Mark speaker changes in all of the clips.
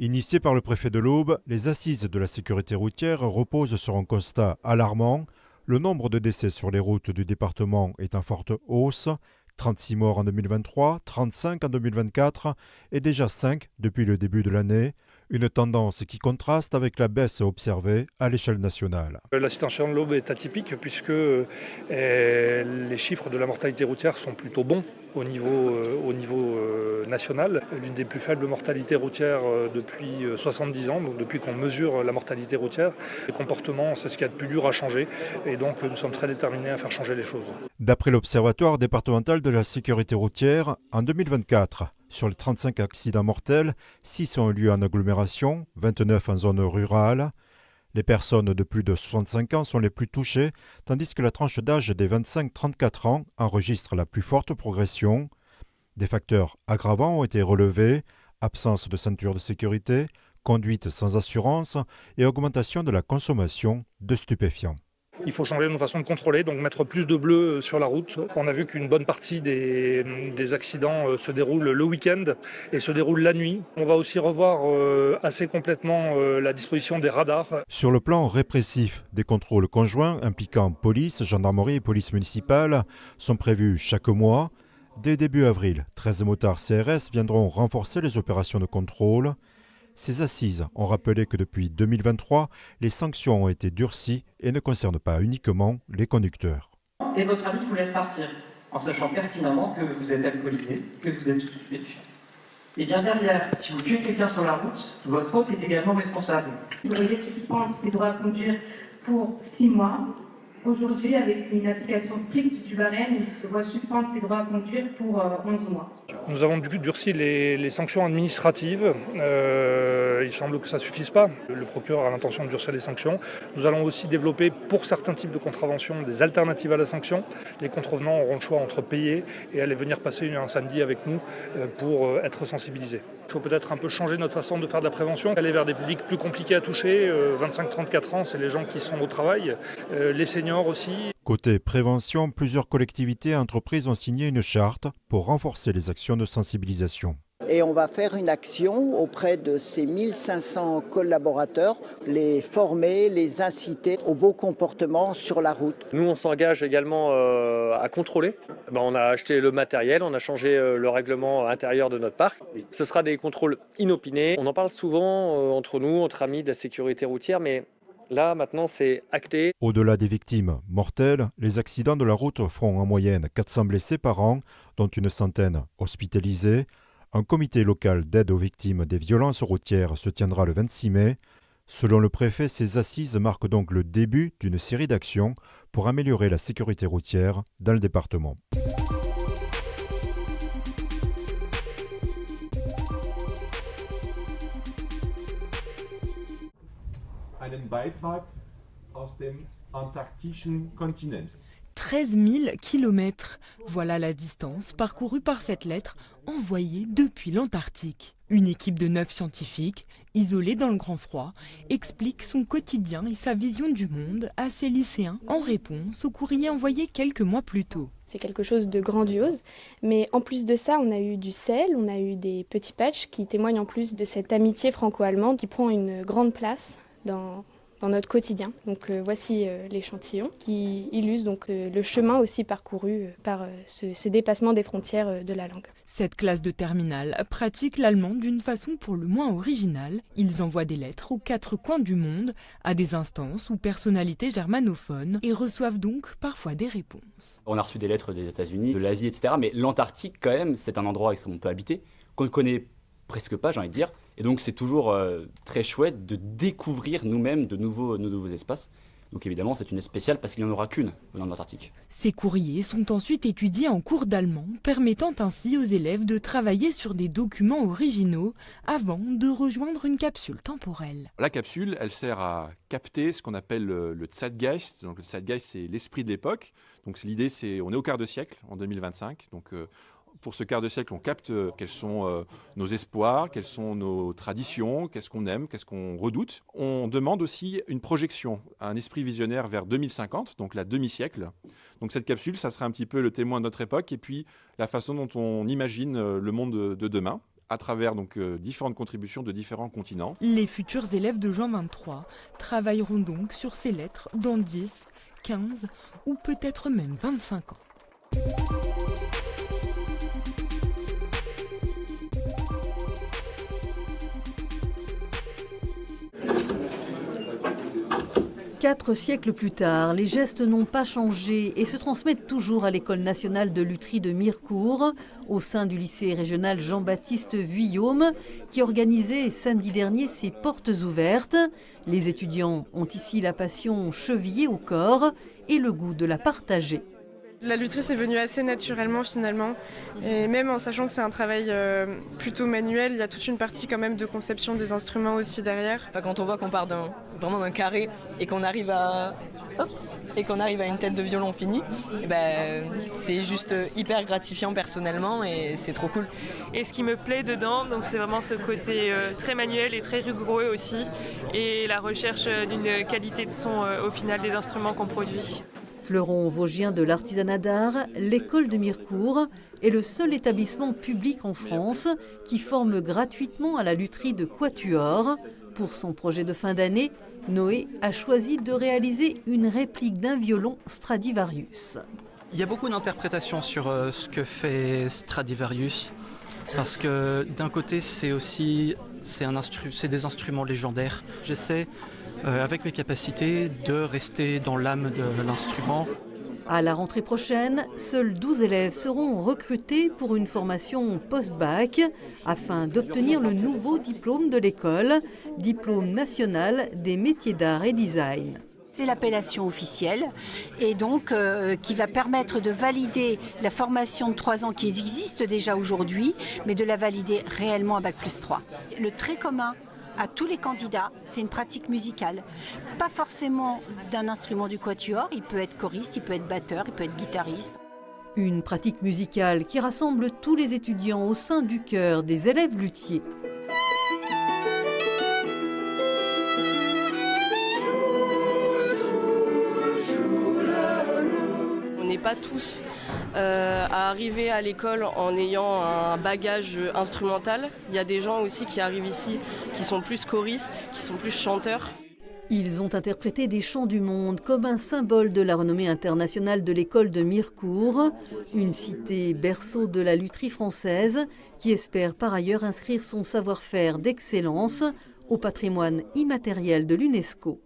Speaker 1: Initiées par le préfet de l'Aube, les assises de la sécurité routière reposent sur un constat alarmant. Le nombre de décès sur les routes du département est en forte hausse. 36 morts en 2023, 35 en 2024 et déjà 5 depuis le début de l'année. Une tendance qui contraste avec la baisse observée à l'échelle nationale.
Speaker 2: La situation de l'Aube est atypique puisque les chiffres de la mortalité routière sont plutôt bons au niveau national. L'une des plus faibles mortalités routières depuis 70 ans, donc depuis qu'on mesure la mortalité routière. Les comportements, c'est ce qu'il y a de plus dur à changer et donc nous sommes très déterminés à faire changer les choses.
Speaker 1: D'après l'Observatoire départemental de la sécurité routière, en 2024, sur les 35 accidents mortels, 6 ont eu lieu en agglomération, 29 en zone rurale. Les personnes de plus de 65 ans sont les plus touchées, tandis que la tranche d'âge des 25-34 ans enregistre la plus forte progression. Des facteurs aggravants ont été relevés, absence de ceinture de sécurité, conduite sans assurance et augmentation de la consommation de stupéfiants.
Speaker 2: Il faut changer nos façons de contrôler, donc mettre plus de bleu sur la route. On a vu qu'une bonne partie des accidents se déroulent le week-end et se déroulent la nuit. On va aussi revoir assez complètement la disposition des radars.
Speaker 1: Sur le plan répressif, des contrôles conjoints impliquant police, gendarmerie et police municipale sont prévus chaque mois. Dès début avril, 13 motards CRS viendront renforcer les opérations de contrôle. Ces assises ont rappelé que depuis 2023, les sanctions ont été durcies et ne concernent pas uniquement les conducteurs.
Speaker 3: Et votre ami vous laisse partir, en sachant pertinemment que vous êtes alcoolisé, que vous êtes sous stupéfiant. Et bien derrière, si vous tuez quelqu'un sur la route, votre hôte est également responsable.
Speaker 4: Vous auriez suspendre ses droits à conduire pour 6 mois. Aujourd'hui, avec une application stricte du barème, il doit suspendre ses droits à conduire pour 11 mois.
Speaker 2: Nous avons durci les sanctions administratives. Il semble que ça ne suffise pas. Le procureur a l'intention de durcir les sanctions. Nous allons aussi développer pour certains types de contraventions des alternatives à la sanction. Les contrevenants auront le choix entre payer et aller venir passer un samedi avec nous pour être sensibilisés. Il faut peut-être un peu changer notre façon de faire de la prévention, aller vers des publics plus compliqués à toucher. 25-34 ans, c'est les gens qui sont au travail, les seniors aussi.
Speaker 1: Côté prévention, plusieurs collectivités et entreprises ont signé une charte pour renforcer les actions de sensibilisation.
Speaker 5: Et on va faire une action auprès de ces 1500 collaborateurs, les former, les inciter au beau comportement sur la route.
Speaker 6: Nous, on s'engage également à contrôler. On a acheté le matériel, on a changé le règlement intérieur de notre parc. Ce sera des contrôles inopinés. On en parle souvent entre nous, entre amis de la sécurité routière, mais là, maintenant, c'est acté.
Speaker 1: Au-delà des victimes mortelles, les accidents de la route font en moyenne 400 blessés par an, dont une centaine hospitalisés. Un comité local d'aide aux victimes des violences routières se tiendra le 26 mai. Selon le préfet, ces assises marquent donc le début d'une série d'actions pour améliorer la sécurité routière dans le département.
Speaker 7: Einen Beitrag aus dem antarktischen Kontinent.
Speaker 8: 13 000 kilomètres. Voilà la distance parcourue par cette lettre envoyée depuis l'Antarctique. Une équipe de 9 scientifiques, isolés dans le grand froid, explique son quotidien et sa vision du monde à ses lycéens en réponse au courrier envoyé quelques mois plus tôt.
Speaker 9: C'est quelque chose de grandiose, mais en plus de ça, on a eu du sel, on a eu des petits patchs qui témoignent en plus de cette amitié franco-allemande qui prend une grande place dans notre quotidien. Donc voici l'échantillon qui illustre donc, le chemin aussi parcouru par ce dépassement des frontières de la langue.
Speaker 8: Cette classe de terminale pratique l'allemand d'une façon pour le moins originale. Ils envoient des lettres aux 4 coins du monde, à des instances ou personnalités germanophones et reçoivent donc parfois des réponses.
Speaker 10: On a reçu des lettres des États-Unis, de l'Asie, etc. Mais l'Antarctique, quand même, c'est un endroit extrêmement peu habité, qu'on ne connaît presque pas, j'ai envie de dire. Et donc c'est toujours très chouette de découvrir nous-mêmes de nouveaux espaces. Donc évidemment c'est une spéciale parce qu'il n'y en aura qu'une dans l'Antarctique.
Speaker 8: Ces courriers sont ensuite étudiés en cours d'allemand, permettant ainsi aux élèves de travailler sur des documents originaux avant de rejoindre une capsule temporelle.
Speaker 11: La capsule, elle sert à capter ce qu'on appelle le Zeitgeist. Donc le Zeitgeist, c'est l'esprit de l'époque. Donc l'idée, c'est on est au quart de siècle, en 2025. Donc pour ce quart de siècle, on capte quels sont nos espoirs, quelles sont nos traditions, qu'est-ce qu'on aime, qu'est-ce qu'on redoute. On demande aussi une projection, un esprit visionnaire vers 2050, donc la demi-siècle. Donc cette capsule, ça sera un petit peu le témoin de notre époque et puis la façon dont on imagine le monde de demain, à travers donc, différentes contributions de différents continents.
Speaker 8: Les futurs élèves de Jean 23 travailleront donc sur ces lettres dans 10, 15 ou peut-être même 25 ans.
Speaker 12: Quatre siècles plus tard, les gestes n'ont pas changé et se transmettent toujours à l'École nationale de lutherie de Mirecourt, au sein du lycée régional Jean-Baptiste Vuillaume, qui organisait samedi dernier ses portes ouvertes. Les étudiants ont ici la passion chevillée au corps et le goût de la partager.
Speaker 13: La lutherie, c'est venu assez naturellement finalement, et même en sachant que c'est un travail plutôt manuel, il y a toute une partie quand même de conception des instruments aussi derrière.
Speaker 14: Enfin, quand on voit qu'on part vraiment d'un carré et qu'on arrive à une tête de violon finie, c'est juste hyper gratifiant personnellement et c'est trop cool.
Speaker 15: Et ce qui me plaît dedans, donc c'est vraiment ce côté très manuel et très rigoureux aussi, et la recherche d'une qualité de son au final des instruments qu'on produit.
Speaker 12: Fleuron vosgien de l'artisanat d'art, l'école de Mirecourt est le seul établissement public en France qui forme gratuitement à la lutherie de quatuor. Pour son projet de fin d'année, Noé a choisi de réaliser une réplique d'un violon Stradivarius.
Speaker 16: Il y a beaucoup d'interprétations sur ce que fait Stradivarius, parce que d'un côté c'est des instruments légendaires. J'essaie avec mes capacités de rester dans l'âme de l'instrument.
Speaker 12: À la rentrée prochaine, seuls 12 élèves seront recrutés pour une formation post-bac afin d'obtenir le nouveau diplôme de l'école, diplôme national des métiers d'art et design.
Speaker 17: C'est l'appellation officielle et donc qui va permettre de valider la formation de 3 ans qui existe déjà aujourd'hui, mais de la valider réellement à Bac+3. Le trait commun à tous les candidats, c'est une pratique musicale. Pas forcément d'un instrument du quatuor, il peut être choriste, il peut être batteur, il peut être guitariste.
Speaker 12: Une pratique musicale qui rassemble tous les étudiants au sein du chœur des élèves luthiers.
Speaker 18: On n'est pas tous à arriver à l'école en ayant un bagage instrumental. Il y a des gens aussi qui arrivent ici qui sont plus choristes, qui sont plus chanteurs.
Speaker 12: Ils ont interprété des chants du monde comme un symbole de la renommée internationale de l'école de Mirecourt, une cité berceau de la lutherie française qui espère par ailleurs inscrire son savoir-faire d'excellence au patrimoine immatériel de l'UNESCO.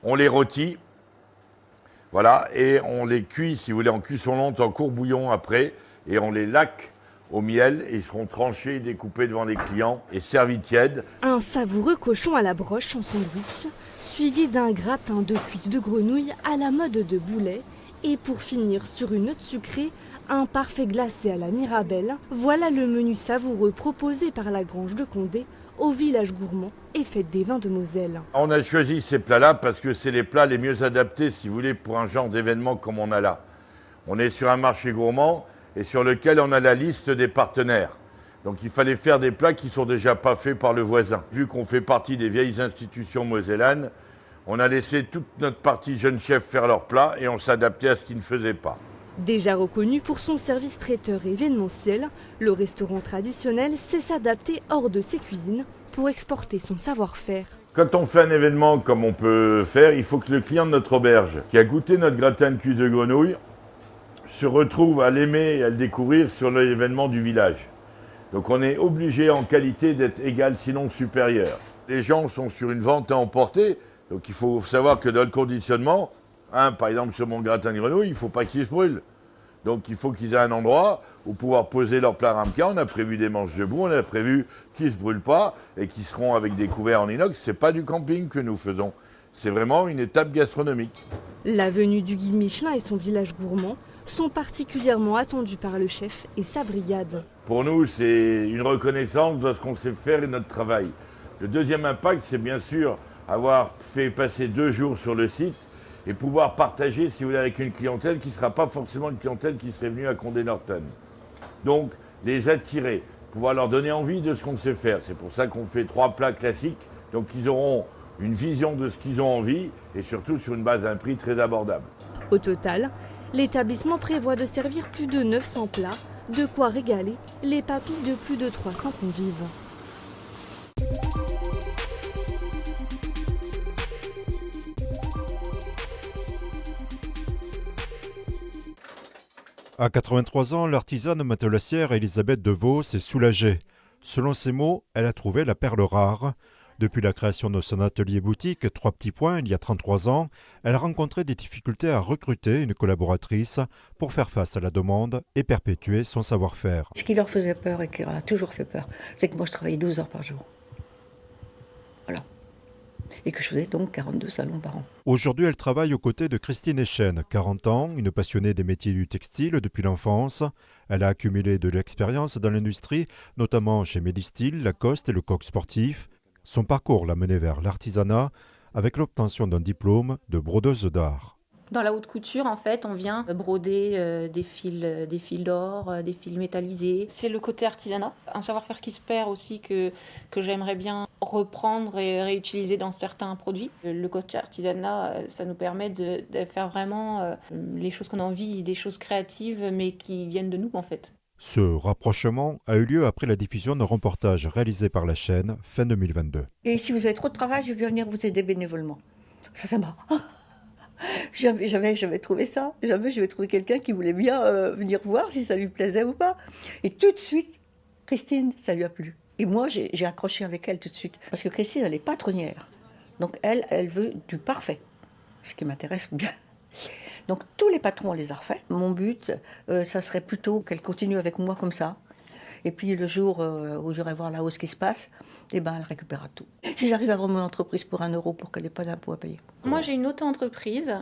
Speaker 19: On les rôtit, voilà, et on les cuit, si vous voulez, en cuisson lente, en courbouillon après, et on les laque au miel, et ils seront tranchés, découpés devant les clients et servis tièdes.
Speaker 20: Un savoureux cochon à la broche en sandwich, suivi d'un gratin de cuisses de grenouille à la mode de Boulet, et pour finir sur une note sucrée, un parfait glacé à la Mirabelle. Voilà le menu savoureux proposé par la Grange de Condé au village gourmand et fête des vins de Moselle.
Speaker 19: On a choisi ces plats-là parce que c'est les plats les mieux adaptés, si vous voulez, pour un genre d'événement comme on a là. On est sur un marché gourmand et sur lequel on a la liste des partenaires. Donc il fallait faire des plats qui ne sont déjà pas faits par le voisin. Vu qu'on fait partie des vieilles institutions mosellanes, on a laissé toute notre partie jeunes chefs faire leurs plats et on s'adaptait à ce qu'ils ne faisaient pas.
Speaker 20: Déjà reconnu pour son service traiteur événementiel, le restaurant traditionnel sait s'adapter hors de ses cuisines pour exporter son savoir-faire.
Speaker 19: Quand on fait un événement comme on peut faire, il faut que le client de notre auberge, qui a goûté notre gratin de cuisse de grenouille, se retrouve à l'aimer et à le découvrir sur l'événement du village. Donc on est obligé en qualité d'être égal, sinon supérieur. Les gens sont sur une vente à emporter, donc il faut savoir que dans le conditionnement, par exemple sur mon gratin de grenouille, il ne faut pas qu'il se brûle. Donc il faut qu'ils aient un endroit où pouvoir poser leur plat ramequin. On a prévu des manches debout, on a prévu qu'ils ne se brûlent pas et qui seront avec des couverts en inox. Ce n'est pas du camping que nous faisons, c'est vraiment une étape gastronomique.
Speaker 20: La venue du guide Michelin et son village gourmand sont particulièrement attendus par le chef et sa brigade.
Speaker 19: Pour nous, c'est une reconnaissance de ce qu'on sait faire et notre travail. Le deuxième impact, c'est bien sûr avoir fait passer 2 jours sur le site et pouvoir partager, si vous voulez, avec une clientèle qui ne sera pas forcément une clientèle qui serait venue à Condé-Norton. Donc, les attirer, pouvoir leur donner envie de ce qu'on sait faire. C'est pour ça qu'on fait 3 plats classiques. Donc, ils auront une vision de ce qu'ils ont envie et surtout sur une base d'un prix très abordable.
Speaker 20: Au total, l'établissement prévoit de servir plus de 900 plats, de quoi régaler les papilles de plus de 300 convives.
Speaker 1: À 83 ans, l'artisane matelassière Elisabeth Devaux s'est soulagée. Selon ses mots, elle a trouvé la perle rare. Depuis la création de son atelier boutique 3 petits points il y a 33 ans, elle rencontrait des difficultés à recruter une collaboratrice pour faire face à la demande et perpétuer son savoir-faire.
Speaker 21: Ce qui leur faisait peur et qui leur a toujours fait peur, c'est que moi je travaillais 12 heures par jour. Voilà. Et que je faisais donc 42 salons par an.
Speaker 1: Aujourd'hui, elle travaille aux côtés de Christine Echen, 40 ans, une passionnée des métiers du textile depuis l'enfance. Elle a accumulé de l'expérience dans l'industrie, notamment chez Medistil, Lacoste et le Coq Sportif. Son parcours l'a menée vers l'artisanat avec l'obtention d'un diplôme de brodeuse d'art.
Speaker 22: Dans la haute couture, en fait, on vient broder des fils d'or, des fils métallisés. C'est le côté artisanat, un savoir-faire qui se perd aussi que j'aimerais bien reprendre et réutiliser dans certains produits. Le côté artisanat, ça nous permet de faire vraiment les choses qu'on a envie, des choses créatives, mais qui viennent de nous, en fait.
Speaker 1: Ce rapprochement a eu lieu après la diffusion d'un reportage réalisé par la chaîne fin 2022.
Speaker 21: Et si vous avez trop de travail, je vais venir vous aider bénévolement. Ça m'a... J'avais trouvé ça. Jamais je vais trouver quelqu'un qui voulait bien venir voir si ça lui plaisait ou pas. Et tout de suite, Christine, ça lui a plu. Et moi, j'ai accroché avec elle tout de suite. Parce que Christine, elle est patronnière. Donc elle veut du parfait. Ce qui m'intéresse bien. Donc tous les patrons, on les a refaits. Mon but, ça serait plutôt qu'elle continue avec moi comme ça. Et puis le jour où j'irai voir là-haut ce qui se passe, eh ben, elle récupérera tout. Si j'arrive à vendre mon entreprise pour 1 euro pour qu'elle n'ait pas d'impôt à payer.
Speaker 22: Moi, j'ai une auto-entreprise,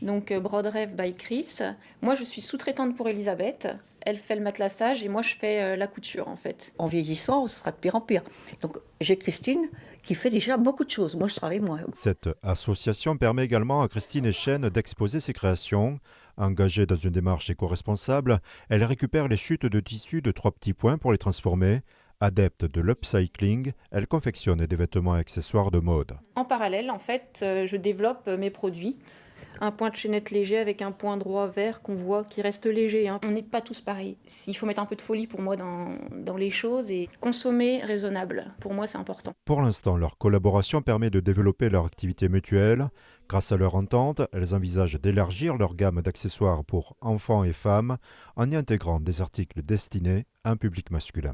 Speaker 22: donc Broderève by Chris. Moi, je suis sous-traitante pour Elisabeth. Elle fait le matelassage et moi, je fais la couture, en fait.
Speaker 21: En vieillissant, ce sera de pire en pire. Donc, j'ai Christine qui fait déjà beaucoup de choses. Moi, je travaille moins.
Speaker 1: Cette association permet également à Christine Echen d'exposer ses créations. Engagée dans une démarche éco-responsable, elle récupère les chutes de tissu de 3 petits points pour les transformer. Adepte de l'upcycling, elle confectionne des vêtements et accessoires de mode.
Speaker 22: En parallèle, en fait, je développe mes produits. Un point de chaînette léger avec un point droit vert qu'on voit qui reste léger. Hein. On n'est pas tous pareils. Il faut mettre un peu de folie pour moi dans les choses et consommer raisonnable. Pour moi, c'est important.
Speaker 1: Pour l'instant, leur collaboration permet de développer leur activité mutuelle. Grâce à leur entente, elles envisagent d'élargir leur gamme d'accessoires pour enfants et femmes en y intégrant des articles destinés à un public masculin.